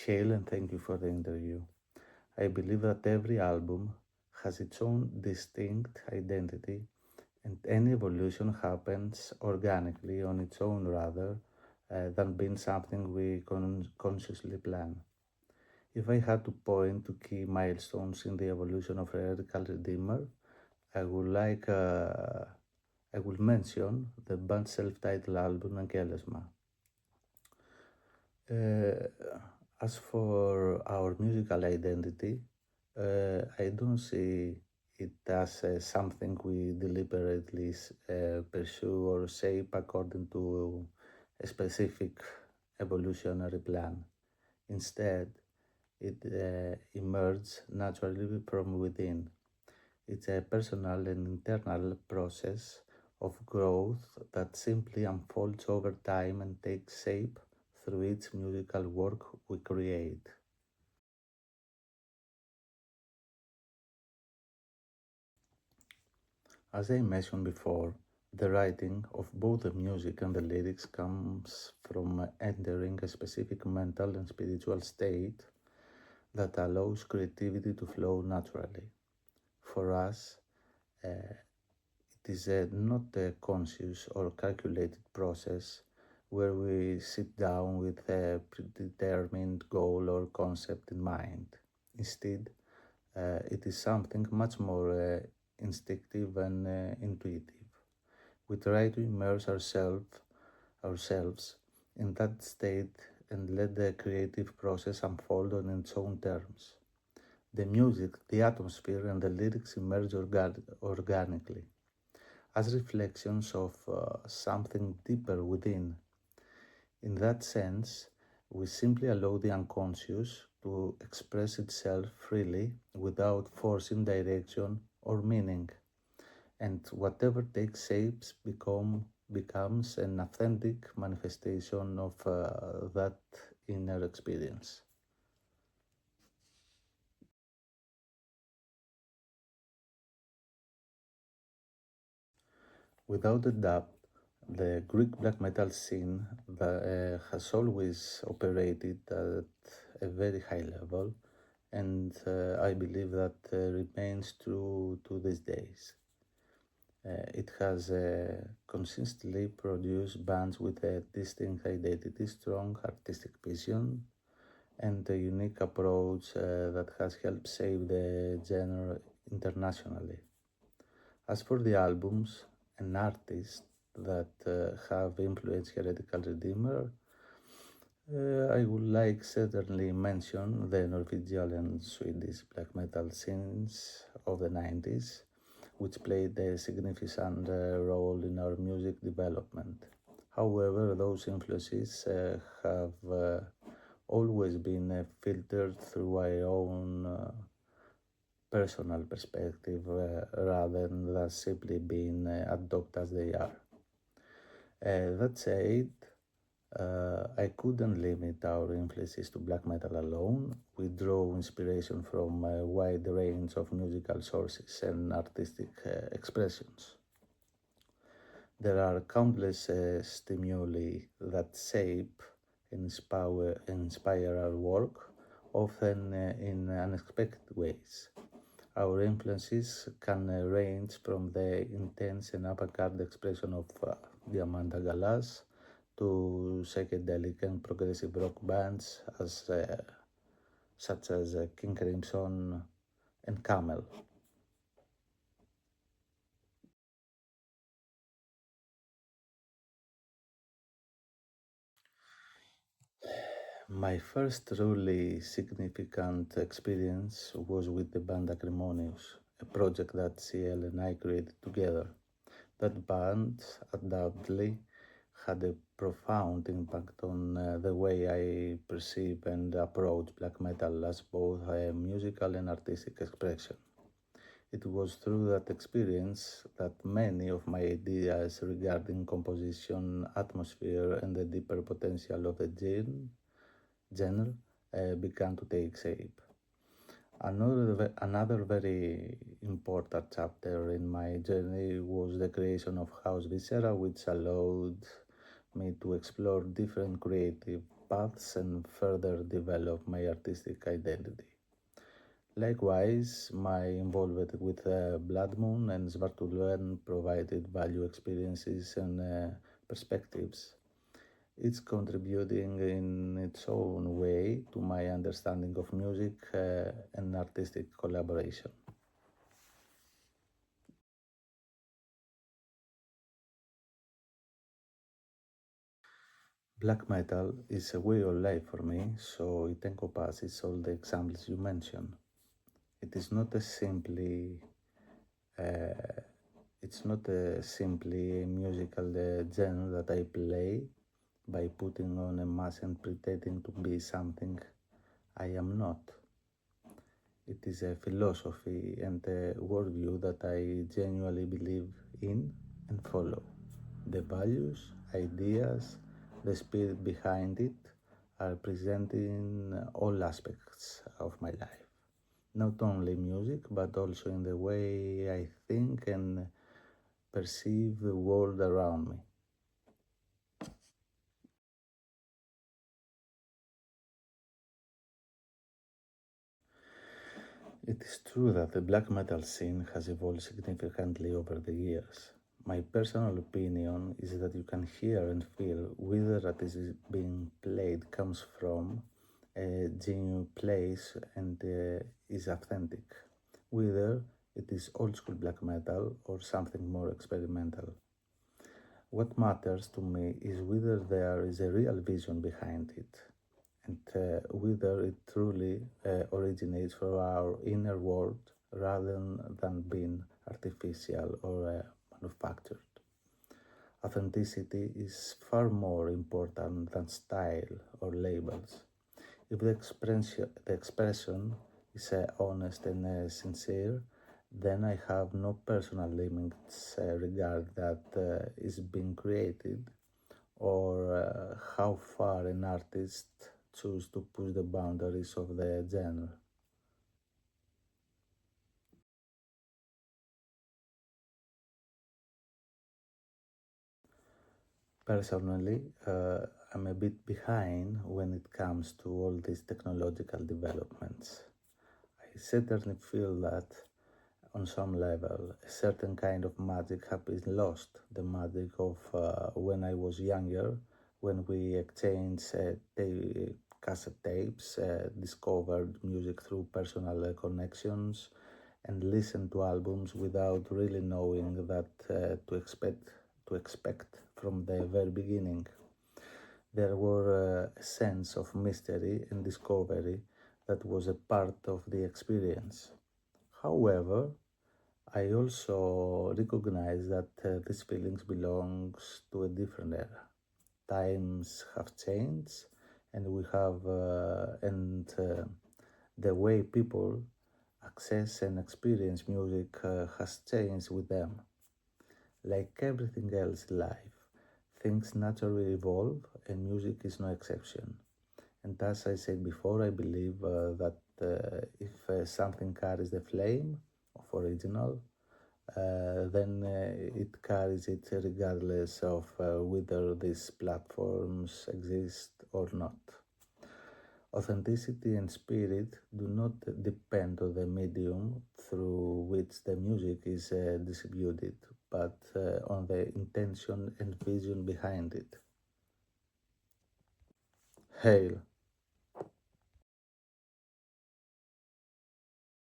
Hail and thank you for the interview. I believe that every album has its own distinct identity and any evolution happens organically on its own rather than being something we consciously plan. If I had to point to key milestones in the evolution of Heretic Redeemer, I would like I will mention the band's self-titled album Angelesma. Uh, as for our musical identity, I don't see it as something we deliberately pursue or shape according to a specific evolutionary plan. Instead, it emerges naturally from within. It's a personal and internal process of growth that simply unfolds over time and takes shape through each musical work we create. As I mentioned before, the writing of both the music and the lyrics comes from entering a specific mental and spiritual state that allows creativity to flow naturally. For us, it is not a conscious or calculated process where we sit down with a predetermined goal or concept in mind. Instead, it is something much more instinctive and intuitive. We try to immerse ourselves in that state and let the creative process unfold on its own terms. The music, the atmosphere, and the lyrics emerge organically as reflections of something deeper within. In that sense, we simply allow the unconscious to express itself freely without forcing direction or meaning, and whatever takes shapes becomes an authentic manifestation of that inner experience. Without a doubt, the Greek black metal scene has always operated at a very high level, and I believe that remains true to these days. It has consistently produced bands with a distinct identity, strong artistic vision, and a unique approach that has helped shape the genre internationally. As for the albums and artists that have influenced Heretical Redeemer, I would like certainly mention the Norwegian and Swedish black metal scenes of the 90s, which played a significant role in our music development. However, those influences have always been filtered through our own personal perspective rather than simply being adopted as they are. That said, I couldn't limit our influences to black metal alone. We draw inspiration from a wide range of musical sources and artistic expressions. There are countless stimuli that shape and inspire our work, often in unexpected ways. Our influences can range from the intense and avant-garde expression of Diamanda Galas to psychedelic and progressive rock bands such as King Crimson and Camel. My first truly significant experience was with the band Acrimonious, a project that CL and I created together. That band undoubtedly had a profound impact on the way I perceive and approach black metal as both a musical and artistic expression. It was through that experience that many of my ideas regarding composition, atmosphere, and the deeper potential of the genre began to take shape. Another very important chapter in my journey was the creation of House Viscera, which allowed me to explore different creative paths and further develop my artistic identity. Likewise, my involvement with Blood Moon and Svartulven provided value experiences and perspectives. It's contributing in its own way to my understanding of music and artistic collaboration. Black metal is a way of life for me, so it encompasses all the examples you mentioned. It is not a simply uh, it's not simply a musical genre that I play by putting on a mask and pretending to be something I am not. It is a philosophy and a worldview that I genuinely believe in and follow. The values, ideas, the spirit behind it are present in all aspects of my life. Not only music, but also in the way I think and perceive the world around me. It is true that the black metal scene has evolved significantly over the years. My personal opinion is that you can hear and feel whether that is being played comes from a genuine place and is authentic, whether it is old school black metal or something more experimental. What matters to me is whether there is a real vision behind it and whether it truly originates from our inner world rather than being artificial or manufactured. Authenticity is far more important than style or labels. If the expression is honest and sincere, then I have no personal limits regard that is being created or how far an artist choose to push the boundaries of the genre. Personally, I'm a bit behind when it comes to all these technological developments. I certainly feel that on some level, a certain kind of magic has been lost. The magic of when I was younger, when we exchanged cassette tapes, discovered music through personal connections, and listened to albums without really knowing that to expect from the very beginning. There were a sense of mystery and discovery that was a part of the experience. However, I also recognize that these feelings belongs to a different era. Times have changed, and we have and the way people access and experience music has changed with them. Like everything else in life, things naturally evolve, and music is no exception. And as I said before, I believe that if something carries the flame of original, then it carries it regardless of whether these platforms exist or not. Authenticity and spirit do not depend on the medium through which the music is distributed, but on the intention and vision behind it. Hail!